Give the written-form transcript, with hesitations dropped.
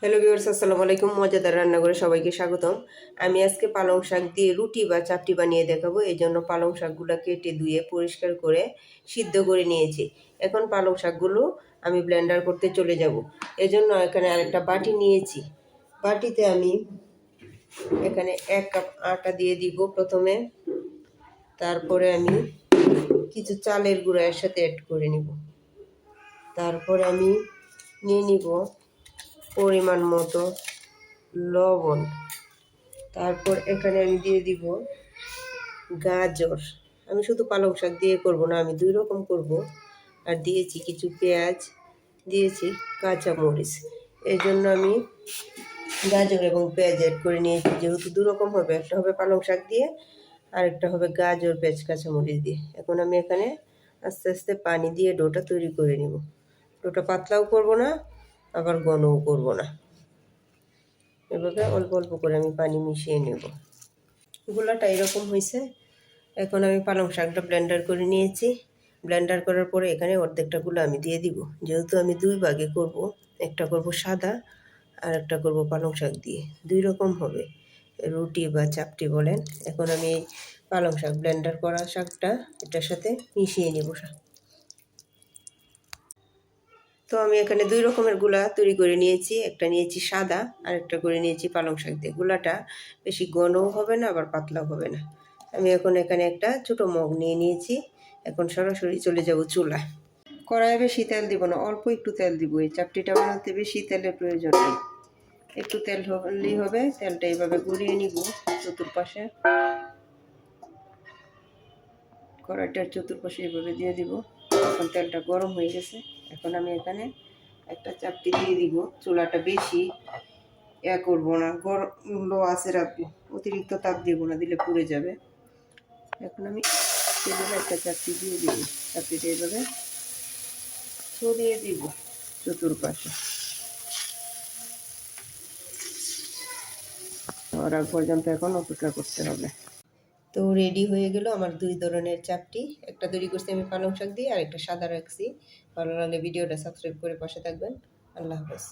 Hello viewers, আসসালামু আলাইকুম। মজাদার রান্নাঘরে সবাইকে স্বাগতম। আমি আজকে পালং শাক দিয়ে রুটি বা চাপটি বানিয়ে দেখাবো। এই জন্য পালং শাকগুলো কেটে ধুয়ে পরিষ্কার করে সিদ্ধ করে নিয়েছি। এখন পালং শাকগুলো আমি ব্লেন্ডার করতে চলে যাব। এজন্য এখানে আরেকটা বাটি নিয়েছি। বাটিতে আমি এখানে 1 কাপ আটা দিয়ে দিব প্রথমে। তারপরে আমি কিছু চালের গুঁড়া এর সাথে অ্যাড করে নিব। তারপরে আমি নিয়ে নিব পরিমাণ মতো লবণ। তারপর এখানে আমি দিয়ে দিব গাজর। আমি শুধু পালং শাক দিয়ে করব না, আমি 2 রকম করব। আর দিয়েছি কিছু পেঁয়াজ, দিয়েছি কাঁচামরিচ। এই জন্য আমি গাজর এবং পেঁয়াজ অ্যাড করে নিয়েছি। যেহেতু 2 রকম হবে, একটা হবে পালং শাক দিয়ে আর একটা হবে গাজর পেঁয়াজ কাঁচামরিচ দিয়ে। এখন আমি এখানে আস্তে আস্তে পানি দিয়ে ডোটা তৈরি করে নিব। ডোটা পাতলাও করব না, আবার ঘনও করব না। এভাবে অল্প অল্প করে আমি পানি মিশিয়ে নেব। গোলাটা এরকম হয়েছে। এখন আমি পালং শাকটা ব্লেন্ডার করে নিয়েছি। ব্লেন্ডার করার পরে এখানে অর্ধেকটা গুলো আমি দিয়ে দিব। যেহেতু আমি 2 ভাগে করব, একটা করব সাদা আর একটা করব পালং শাক দিয়ে। 2 রকম হবে, রুটি বা চাপটি বলেন। এখন আমি এই পালং শাক ব্লেন্ডার করা শাকটা এটার সাথে মিশিয়ে নেব। তো আমি এখানে 2 রকমের গুলা তৈরি করে নিয়েছি। একটা নিয়েছি সাদা আর একটা করে নিয়েছি পালং শাক দিয়ে। গুলাটা বেশি ঘনও হবে না, আবার পাতলাও হবে না। আমি এখন এখানে একটা ছোট মগ নিয়ে নিয়েছি। এখন সরাসরি চলে যাব চুলায়। কড়াইয়ে বেশি তেল দিব না, অল্প একটু তেল দিব। এই চাপটিটা বানাতে বেশি তেলের প্রয়োজন নেই, একটু তেল হলেই হবে। তেলটা এইভাবে ঘুরিয়ে নিব চতুর্পাশে। কড়াইটার চতুর্পাশে এইভাবে দিয়ে দিব। এখন তেলটা গরম হয়ে গেছে। এখন আমি এখানে একটা চাপটি দিয়ে দিব। চুলাটা বেশি করবো না, গরম লো আছে রাখবো, অতিরিক্ত তাপ দেবো না, দিলে পুড়ে যাবে। এখন আমি তেলের একটা চাপটি দিয়ে দিব। চাপটিটা এইভাবে ছড়িয়ে দিব চতুর্পাশে। আর আগ পর্যন্ত এখন অপেক্ষা করতে হবে। তো রেডি হয়ে গেল আমার 2 ধরনের চাপটি। একটা তৈরি করছি আমি পালং শাক দিয়ে, আর একটা সাদা রাখছি। ভালো লাগলে ভিডিওটা সাবস্ক্রাইব করে পাশে থাকবেন। আল্লাহ হাফেজ।